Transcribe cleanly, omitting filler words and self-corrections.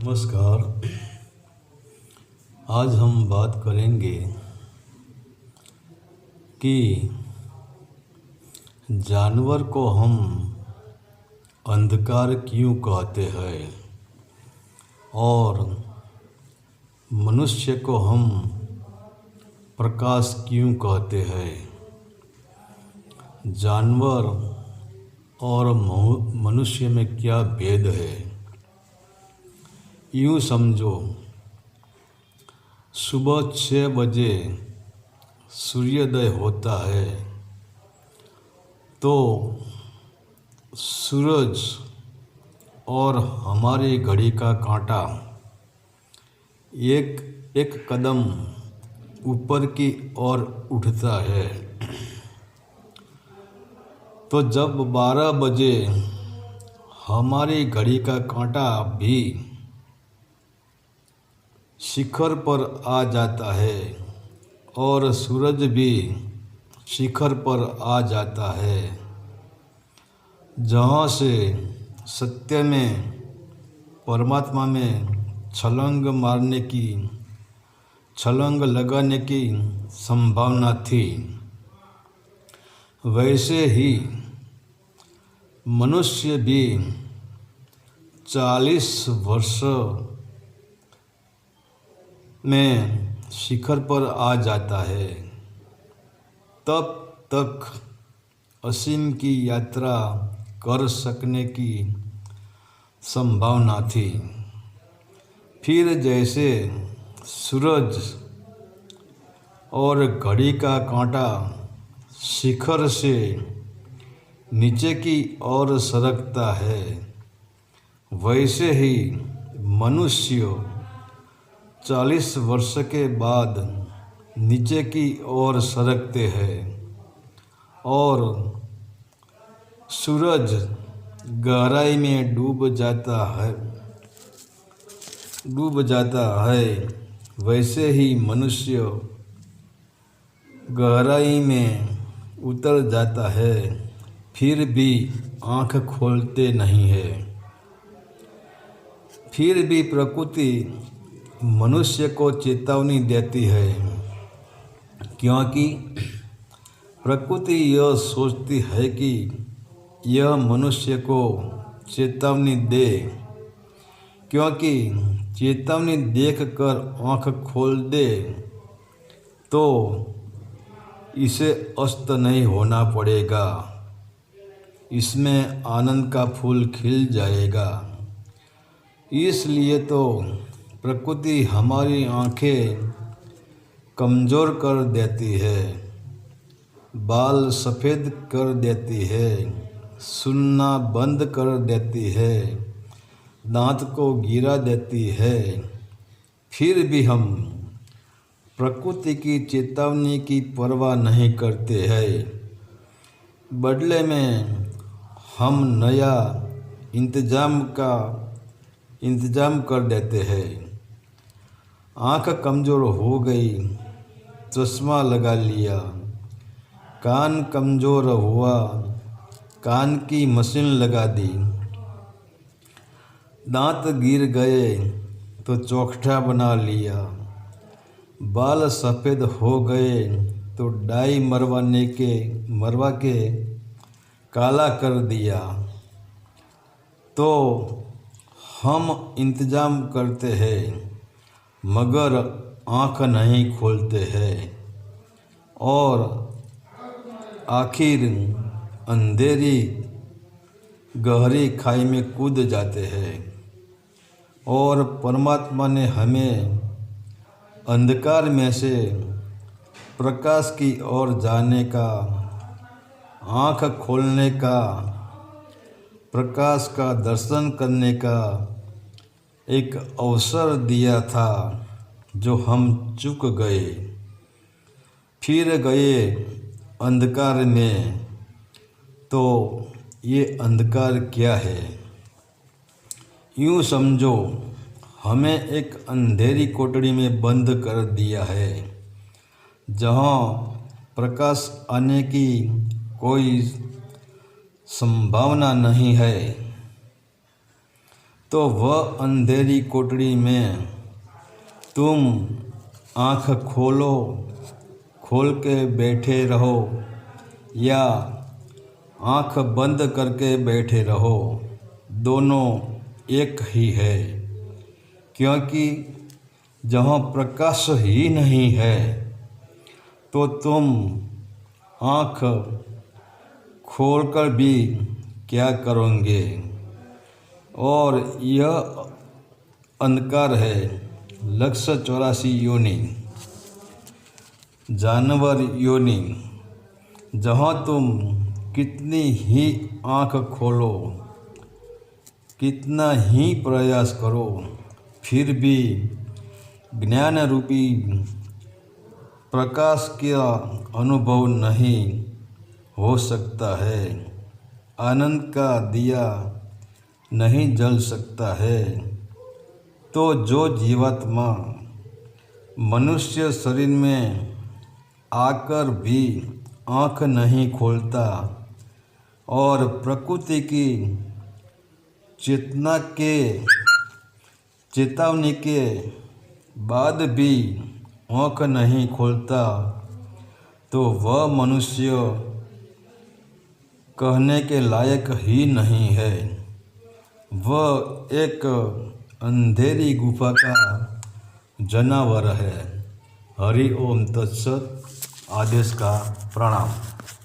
नमस्कार। आज हम बात करेंगे कि जानवर को हम अंधकार क्यों कहते हैं और मनुष्य को हम प्रकाश क्यों कहते हैं। जानवर और मनुष्य में क्या भेद है। यूँ समझो, सुबह 6 बजे सूर्योदय होता है तो सूरज और हमारी घड़ी का कांटा एक एक कदम ऊपर की ओर उठता है। तो जब 12 बजे हमारी घड़ी का कांटा भी शिखर पर आ जाता है और सूरज भी शिखर पर आ जाता है, जहाँ से सत्य में परमात्मा में छलांग लगाने की संभावना थी, वैसे ही मनुष्य भी 40 वर्ष में शिखर पर आ जाता है। तब तक असीम की यात्रा कर सकने की संभावना थी। फिर जैसे सूरज और घड़ी का कांटा शिखर से नीचे की ओर सरकता है, वैसे ही मनुष्य 40 वर्ष के बाद नीचे की ओर सरकते हैं और सूरज गहराई में डूब जाता है, वैसे ही मनुष्य गहराई में उतर जाता है, फिर भी आँख खोलते नहीं है। फिर भी प्रकृति मनुष्य को चेतावनी देती है, क्योंकि प्रकृति यह सोचती है कि यह मनुष्य को चेतावनी दे, क्योंकि चेतावनी देखकर आँख खोल दे तो इसे अस्त नहीं होना पड़ेगा, इसमें आनंद का फूल खिल जाएगा। इसलिए तो प्रकृति हमारी आँखें कमज़ोर कर देती है, बाल सफ़ेद कर देती है, सुनना बंद कर देती है, दांत को गिरा देती है। फिर भी हम प्रकृति की चेतावनी की परवाह नहीं करते हैं। बदले में हम नया इंतज़ाम कर देते हैं। आँख कमज़ोर हो गई, चश्मा लगा लिया, कान कमज़ोर हुआ, कान की मशीन लगा दी, दांत गिर गए तो चोखटा बना लिया, बाल सफ़ेद हो गए तो डाई मरवा के काला कर दिया। तो हम इंतज़ाम करते हैं मगर आँख नहीं खोलते हैं और आखिर अंधेरी गहरी खाई में कूद जाते हैं। और परमात्मा ने हमें अंधकार में से प्रकाश की ओर जाने का, आँख खोलने का, प्रकाश का दर्शन करने का एक अवसर दिया था, जो हम चूक गए, फिर गए अंधकार में। तो ये अंधकार क्या है? यूँ समझो, हमें एक अंधेरी कोठरी में बंद कर दिया है, जहाँ प्रकाश आने की कोई संभावना नहीं है। तो वह अंधेरी कोठरी में तुम आँख खोल के बैठे रहो या आँख बंद करके बैठे रहो, दोनों एक ही है। क्योंकि जहाँ प्रकाश ही नहीं है तो तुम आँख खोलकर भी क्या करोगे। और यह अंधकार है। लक्ष्य 84 योनि, जानवर योनि, जहाँ तुम कितनी ही आँख खोलो, कितना ही प्रयास करो, फिर भी ज्ञान रूपी प्रकाश का अनुभव नहीं हो सकता है। आनंद का दिया नहीं जल सकता है। तो जो जीवात्मा मनुष्य शरीर में आकर भी आँख नहीं खोलता और प्रकृति की चेतावनी के बाद भी आँख नहीं खोलता, तो वह मनुष्य कहने के लायक ही नहीं है। वह एक अंधेरी गुफा का जानवर है। हरि ओम तत्सत। आदेश का प्रणाम।